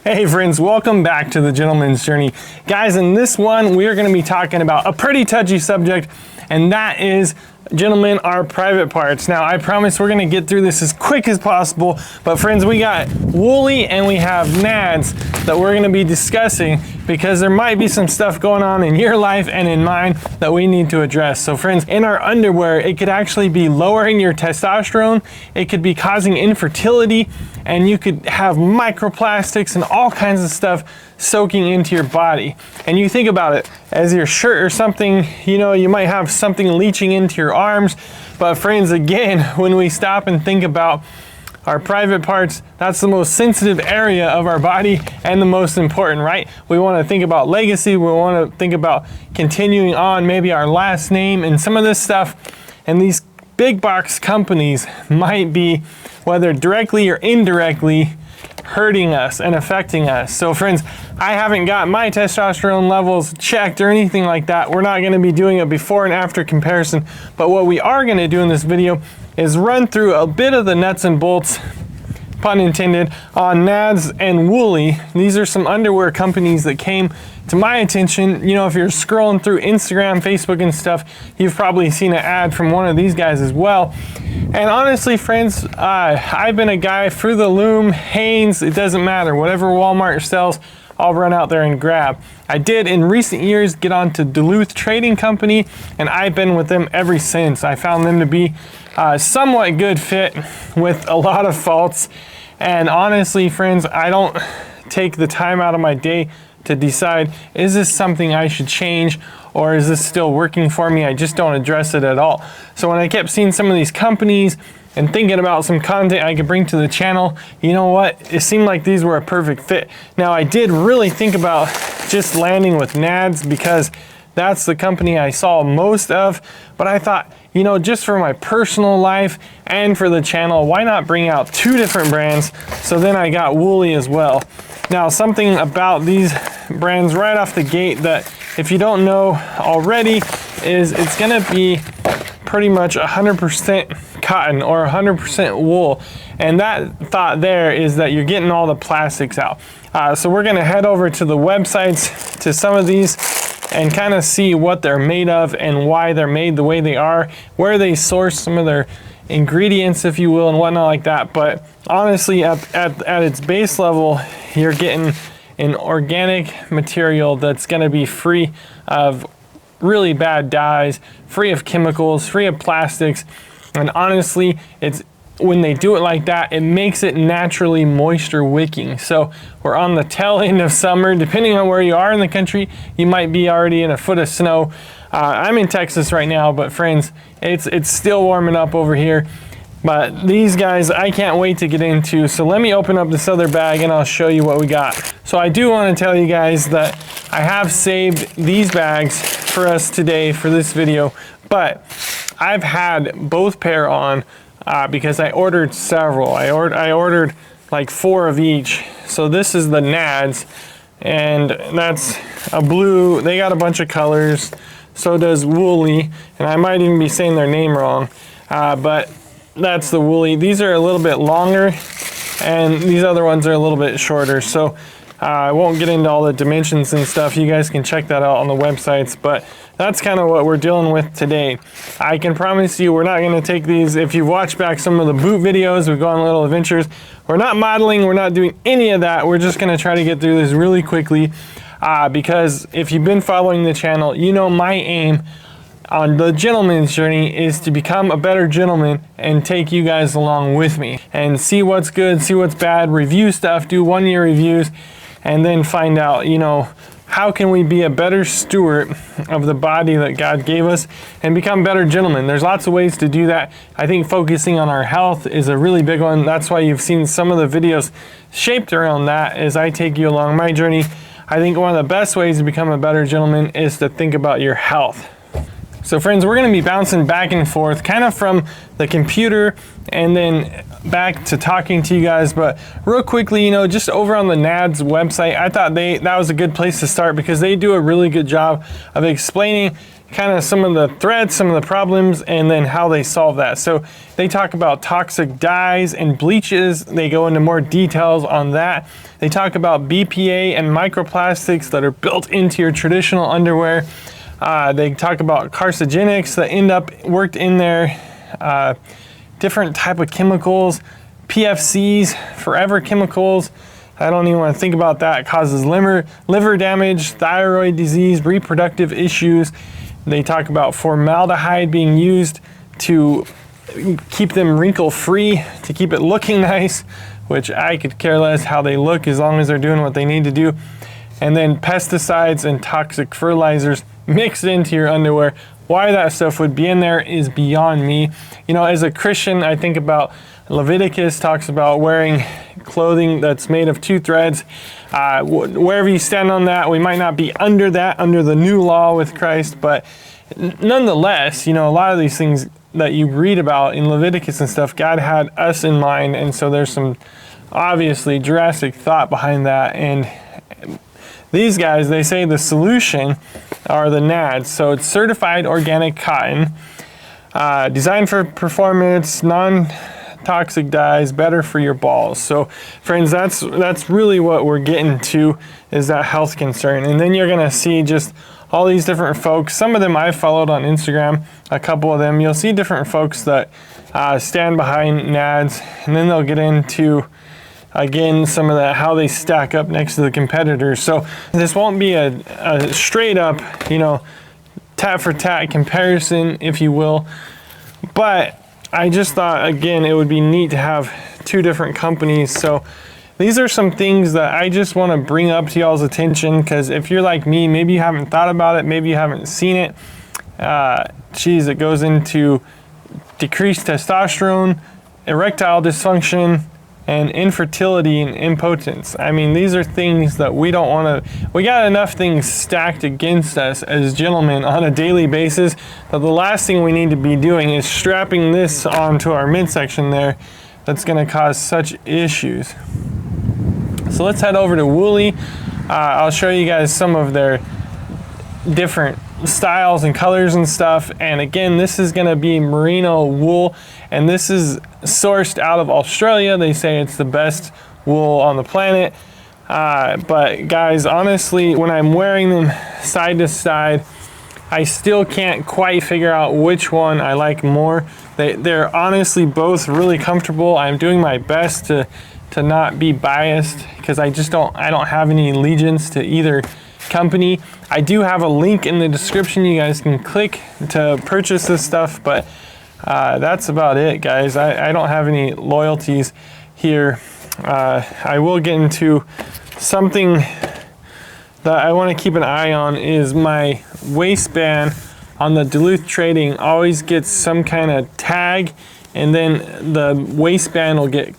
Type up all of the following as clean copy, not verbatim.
Hey friends, welcome back to the Gentleman's Journey. Guys, in this one, we are going to be talking about a pretty touchy subject, and that is, gentlemen, our private parts. Now, I promise we're going to get through this as quick as possible, but friends, we got woolly and we have nads that we're going to be discussing because there might be some stuff going on in your life and in mine that we need to address. So friends, in our underwear, it could actually be lowering your testosterone, it could be causing infertility, and you could have microplastics and all kinds of stuff soaking into your body. And you think about it, as your shirt or something, you might have something leaching into your arms. But friends, again, when we stop and think about our private parts, that's the most sensitive area of our body and the most important, right? We want to think about legacy, we want to think about continuing on, maybe our last name and some of this stuff. And these big box companies might be, whether directly or indirectly, hurting us and affecting us. So friends, I haven't got my testosterone levels checked or anything like that. We're not going to be doing a before and after comparison, but what we are going to do in this video is run through a bit of the nuts and bolts, pun intended, on Nads and Woolly. These are some underwear companies that came to my attention. If you're scrolling through Instagram, Facebook and stuff, you've probably seen an ad from one of these guys as well. And honestly, friends, I've been a guy, Through the Loom, Hanes, it doesn't matter. Whatever Walmart sells, I'll run out there and grab. I did in recent years get onto Duluth Trading Company, and I've been with them ever since. I found them to be somewhat good fit with a lot of faults. And honestly, friends, I don't take the time out of my day to decide, is this something I should change or is this still working for me? I just don't address it at all. So when I kept seeing some of these companies and thinking about some content I could bring to the channel, you know what? It seemed like these were a perfect fit. Now, I did really think about just landing with Nads because that's the company I saw most of, but I thought, just for my personal life and for the channel, why not bring out two different brands? So then I got Woolly as well. Now, something about these brands right off the gate that if you don't know already is it's gonna be pretty much 100% cotton or 100% wool. And that thought there is that you're getting all the plastics out. So we're gonna head over to the websites to some of these and kind of see what they're made of and why they're made the way they are, where they source some of their ingredients, if you will, and whatnot like that. But honestly, at its base level, you're getting an organic material that's going to be free of really bad dyes, free of chemicals, free of plastics. And honestly, when they do it like that, it makes it naturally moisture wicking. So we're on the tail end of summer. Depending on where you are in the country, you might be already in a foot of snow. I'm in Texas right now, but friends, it's still warming up over here. But these guys, I can't wait to get into. So let me open up this other bag and I'll show you what we got. So I do want to tell you guys that I have saved these bags for us today for this video, but I've had both pair on because I ordered several. I ordered like 4 of each. So this is the Nads, and that's a blue. They got a bunch of colors. So does Woolly, and I might even be saying their name wrong, but that's the Woolly. These are a little bit longer, and these other ones are a little bit shorter. So I won't get into all the dimensions and stuff. You guys can check that out on the websites, but that's kind of what we're dealing with today. I can promise you we're not going to take these. If you've watched back some of the boot videos, we've gone on little adventures. We're not modeling, we're not doing any of that. We're just going to try to get through this really quickly because if you've been following the channel, my aim on the Gentleman's Journey is to become a better gentleman and take you guys along with me and see what's good, see what's bad, review stuff, do 1-year reviews, and then find out, how can we be a better steward of the body that God gave us and become better gentlemen? There's lots of ways to do that. I think focusing on our health is a really big one. That's why you've seen some of the videos shaped around that as I take you along my journey. I think one of the best ways to become a better gentleman is to think about your health. So friends, we're going to be bouncing back and forth kind of from the computer and then back to talking to you guys. But real quickly, just over on the Nads website, I thought that was a good place to start because they do a really good job of explaining kind of some of the threats, some of the problems, and then how they solve that. So they talk about toxic dyes and bleaches. They go into more details on that. They talk about BPA and microplastics that are built into your traditional underwear. They talk about carcinogenics that end up worked in there, different type of chemicals, PFCs, forever chemicals. I don't even want to think about that. It causes liver damage, thyroid disease, reproductive issues. They talk about formaldehyde being used to keep them wrinkle free, to keep it looking nice, which I could care less how they look as long as they're doing what they need to do. And then pesticides and toxic fertilizers mixed into your underwear. Why that stuff would be in there is beyond me. You know, as a Christian, I think about Leviticus talks about wearing clothing that's made of 2 threads. Wherever you stand on that, we might not be under that, under the new law with Christ, but nonetheless, you know, a lot of these things that you read about in Leviticus and stuff, God had us in mind, and so there's some obviously drastic thought behind that. And these guys, they say the solution are the Nads. So it's certified organic cotton, designed for performance, non-toxic dyes, better for your balls. So friends, that's really what we're getting to, is that health concern. And then you're gonna see just all these different folks. Some of them I followed on Instagram, a couple of them. You'll see different folks that stand behind Nads, and then they'll get into, again, some of that, how they stack up next to the competitors. So this won't be a straight up, you know, tat for tat comparison, if you will. But I just thought, again, it would be neat to have 2 different companies. So these are some things that I just want to bring up to y'all's attention, because if you're like me, maybe you haven't thought about it, maybe you haven't seen it. It goes into decreased testosterone, erectile dysfunction, and infertility and impotence. I mean, these are things that we don't want to, we got enough things stacked against us as gentlemen on a daily basis that the last thing we need to be doing is strapping this onto our midsection there. That's gonna cause such issues. So let's head over to Woolly. I'll show you guys some of their different styles and colors and stuff. And again, this is gonna be merino wool, and this is sourced out of Australia. They say it's the best wool on the planet. But guys, honestly, when I'm wearing them side to side, I still can't quite figure out which one I like more. They're honestly both really comfortable. I'm doing my best to not be biased, because I don't have any allegiance to either company. I do have a link in the description you guys can click to purchase this stuff, but that's about it, guys. I don't have any loyalties here. I will get into something that I want to keep an eye on, is my waistband on the Duluth Trading always gets some kind of tag, and then the waistband will get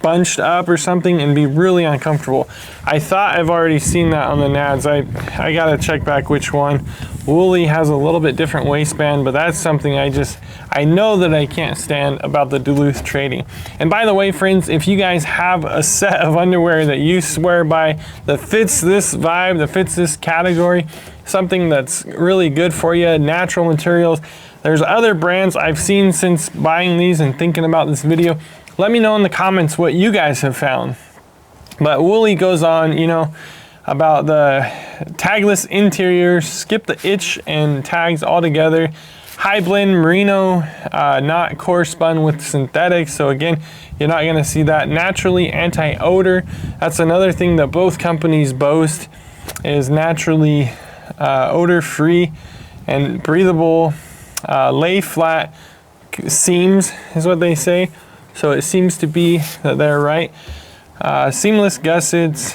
bunched up or something and be really uncomfortable. I thought I've already seen that on the Nads. I gotta check back which one. Woolly has a little bit different waistband, but that's something I know that I can't stand about the Duluth Trading. And by the way, friends, if you guys have a set of underwear that you swear by, that fits this vibe, that fits this category, something that's really good for you, natural materials. There's other brands I've seen since buying these and thinking about this video. Let me know in the comments what you guys have found. But Woolly goes on, you know, about the tagless interior, skip the itch and tags altogether. High blend merino, not core spun with synthetics. So again, you're not gonna see that. Naturally anti-odor. That's another thing that both companies boast, is naturally odor-free and breathable. Lay flat seams is what they say. So it seems to be that they're right. Seamless gussets.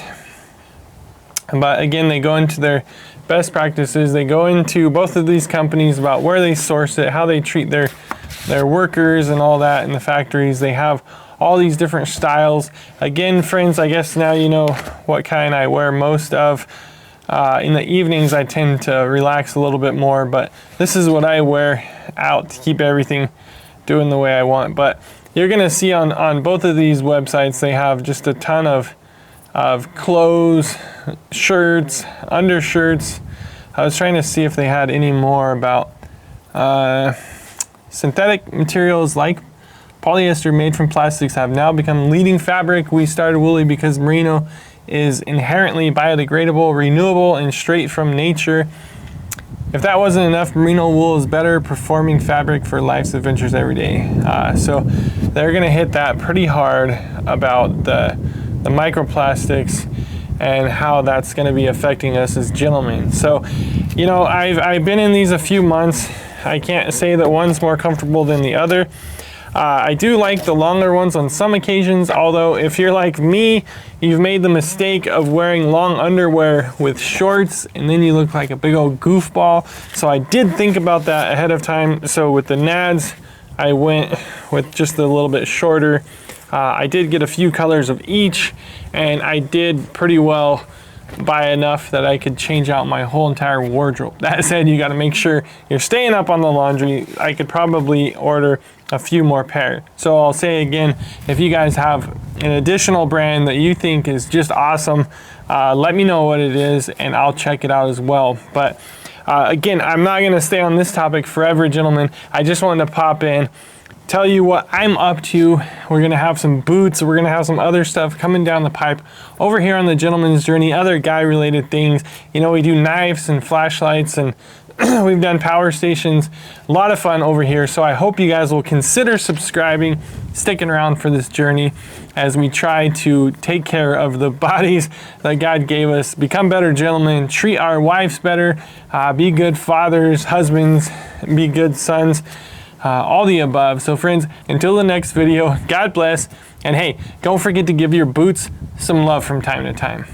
But again, they go into their best practices. They go into both of these companies about where they source it, how they treat their workers and all that in the factories. They have all these different styles. Again, friends, I guess now you know what kind I wear most of. In the evenings, I tend to relax a little bit more, but this is what I wear out to keep everything doing the way I want. But you're gonna see on both of these websites, they have just a ton of clothes, shirts, undershirts, I was trying to see if they had any more about synthetic materials like polyester made from plastics have now become leading fabric. We started woolly because merino is inherently biodegradable, renewable, and straight from nature. If that wasn't enough, merino wool is better performing fabric for life's adventures every day. So they're gonna hit that pretty hard about the microplastics and how that's gonna be affecting us as gentlemen. So, you know, I've been in these a few months. I can't say that one's more comfortable than the other. I do like the longer ones on some occasions, although if you're like me, you've made the mistake of wearing long underwear with shorts and then you look like a big old goofball. So I did think about that ahead of time. So with the Nads, I went with just a little bit shorter. I did get a few colors of each, and I did pretty well by enough that I could change out my whole entire wardrobe. That said, you got to make sure you're staying up on the laundry. I could probably order a few more pair. So I'll say again, if you guys have an additional brand that you think is just awesome, let me know what it is and I'll check it out as well. But again, I'm not going to stay on this topic forever, gentlemen. I just wanted to pop in, tell you what I'm up to. We're gonna have some boots, we're gonna have some other stuff coming down the pipe over here on the Gentleman's Journey, other guy related things. You know, we do knives and flashlights and we've done power stations, a lot of fun over here. So I hope you guys will consider subscribing, sticking around for this journey as we try to take care of the bodies that God gave us, become better gentlemen, treat our wives better, be good fathers, husbands, be good sons. All the above. So friends, until the next video, God bless. And hey, don't forget to give your boots some love from time to time.